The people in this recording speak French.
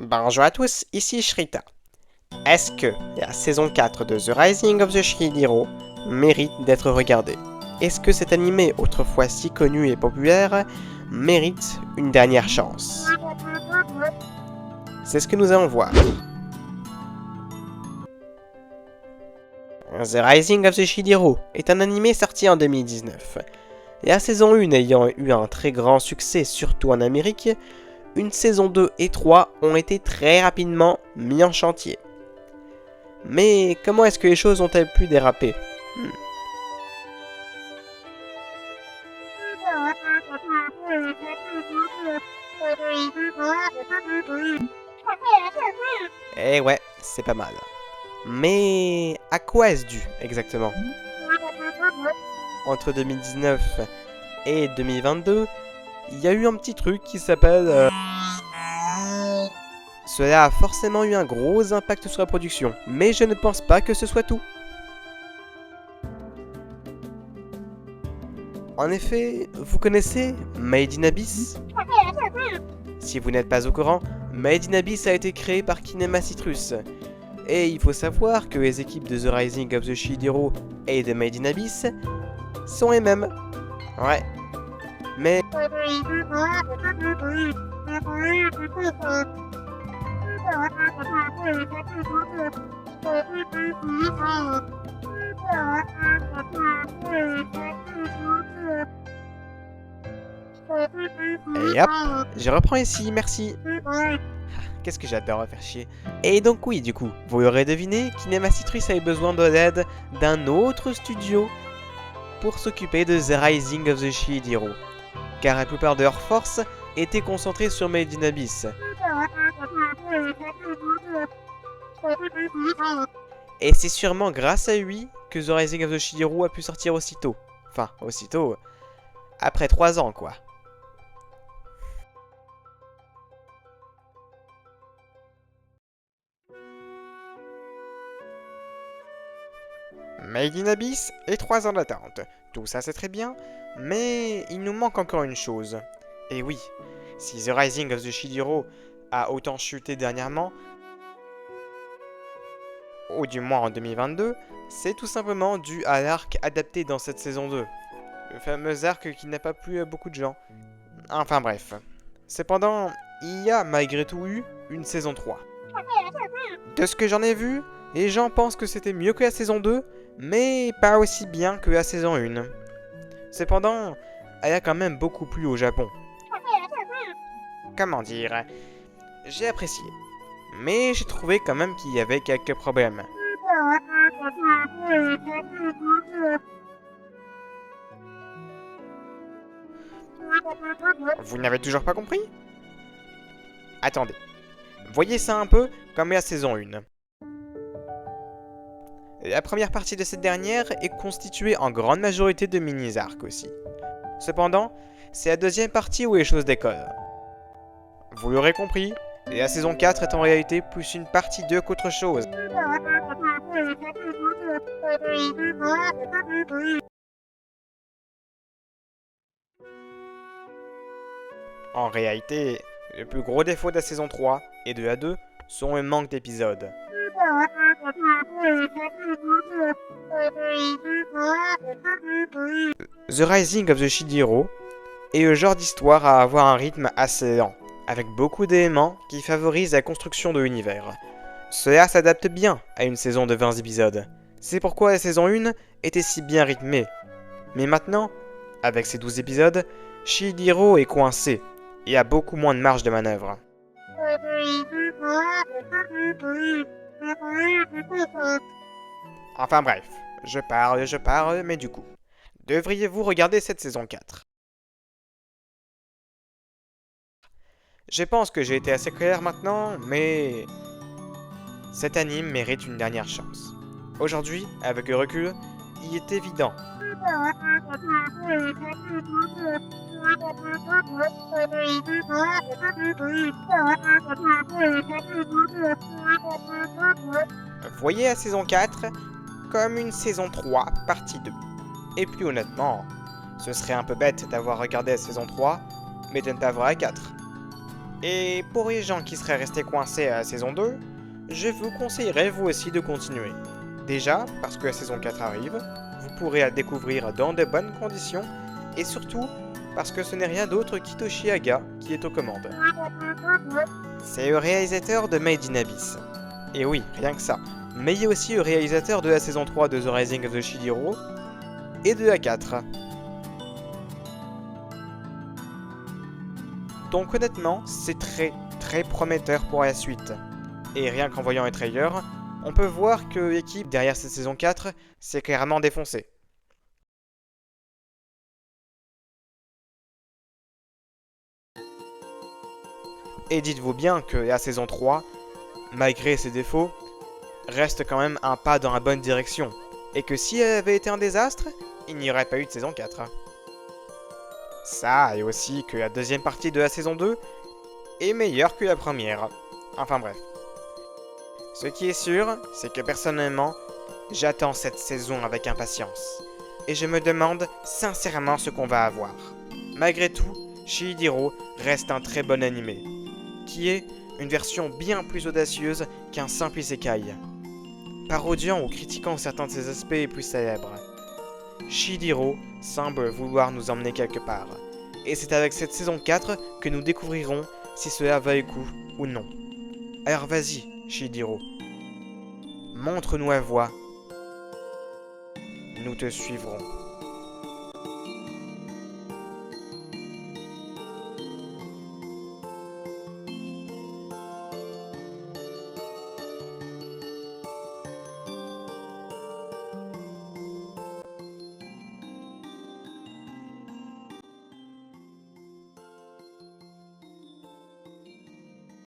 Bonjour à tous, ici Shrita. Est-ce que la saison 4 de The Rising of the Shield Hero mérite d'être regardée? Est-ce que cet animé, autrefois si connu et populaire, mérite une dernière chance? C'est ce que nous allons voir. The Rising of the Shield Hero est un animé sorti en 2019. La saison 1 ayant eu un très grand succès, surtout en Amérique, une saison 2 et 3 ont été très rapidement mis en chantier. Mais comment est-ce que les choses ont-elles pu déraper? Eh ouais, c'est pas mal. Mais à quoi est-ce dû exactement? Entre 2019 et 2022, il y a eu un petit truc qui s'appelle... Cela a forcément eu un gros impact sur la production, mais je ne pense pas que ce soit tout. En effet, vous connaissez Made in Abyss? Si vous n'êtes pas au courant, Made in Abyss a été créé par Kinema Citrus. Et il faut savoir que les équipes de The Rising of the Shield Hero et de Made in Abyss sont les mêmes. Ouais. Mais... Et hop, je reprends ici, merci. Qu'est-ce que j'adore faire chier. Et donc oui, du coup, vous l'aurez deviné, Kinema Citrus avait besoin de l'aide d'un autre studio pour s'occuper de The Rising of the Shield Hero, car la plupart de leurs forces étaient concentrées sur Made in Abyss. Et c'est sûrement grâce à lui que The Rising of the Shield Hero a pu sortir aussitôt. Enfin, aussitôt, après 3 ans quoi. Made in Abyss et 3 ans d'attente. Tout ça c'est très bien, mais il nous manque encore une chose. Et oui, si The Rising of the Shield Hero a autant chuté dernièrement, ou du moins en 2022, c'est tout simplement dû à l'arc adapté dans cette saison 2. Le fameux arc qui n'a pas plu à beaucoup de gens. Enfin bref. Cependant, il y a malgré tout eu une saison 3. De ce que j'en ai vu, les gens pensent que c'était mieux que la saison 2, mais pas aussi bien que la saison 1. Cependant, elle a quand même beaucoup plu au Japon. Comment dire? J'ai apprécié. Mais j'ai trouvé quand même qu'il y avait quelques problèmes. Vous n'avez toujours pas compris? Attendez. Voyez ça un peu comme la saison 1. La première partie de cette dernière est constituée en grande majorité de mini-arcs aussi. Cependant, c'est la deuxième partie où les choses décollent. Vous l'aurez compris, la saison 4 est en réalité plus une partie 2 qu'autre chose. En réalité, le plus gros défaut de la saison 3 et de la 2 sont le manque d'épisodes. The Rising of the Shield Hero est le genre d'histoire à avoir un rythme assez lent, avec beaucoup d'éléments qui favorisent la construction de l'univers. Cela s'adapte bien à une saison de 20 épisodes. C'est pourquoi la saison 1 était si bien rythmée. Mais maintenant, avec ses 12 épisodes, Shield Hero est coincé et a beaucoup moins de marge de manœuvre. Enfin bref, je parle, mais du coup, devriez-vous regarder cette saison 4? Je pense que j'ai été assez clair maintenant, mais... cet anime mérite une dernière chance. Aujourd'hui, avec le recul, il est évident. Voyez la saison 4 comme une saison 3 partie 2. Et plus honnêtement, ce serait un peu bête d'avoir regardé la saison 3, mais de ne pas voir la 4. Et pour les gens qui seraient restés coincés à la saison 2, je vous conseillerais vous aussi de continuer. Déjà, parce que la saison 4 arrive, vous pourrez la découvrir dans de bonnes conditions, et surtout, parce que ce n'est rien d'autre qu'Hitoshi Haga qui est aux commandes. C'est le réalisateur de Made in Abyss. Et oui, rien que ça. Mais il est aussi le réalisateur de la saison 3 de The Rising of the Shield Hero, et de la 4. Donc honnêtement, c'est très prometteur pour la suite. Et rien qu'en voyant les trailers, on peut voir que l'équipe derrière cette saison 4 s'est clairement défoncée. Et dites-vous bien que la saison 3, malgré ses défauts, reste quand même un pas dans la bonne direction. Et que si elle avait été un désastre, il n'y aurait pas eu de saison 4. Ça, et aussi que la deuxième partie de la saison 2 est meilleure que la première. Enfin bref. Ce qui est sûr, c'est que personnellement, j'attends cette saison avec impatience. Et je me demande sincèrement ce qu'on va avoir. Malgré tout, Shihiro reste un très bon animé, qui est une version bien plus audacieuse qu'un simple isekai. Parodiant ou critiquant certains de ses aspects les plus célèbres, Shihiro semble vouloir nous emmener quelque part. Et c'est avec cette saison 4 que nous découvrirons si cela va le coup ou non. Alors vas-y, Shihiro. Montre-nous la voie. Nous te suivrons.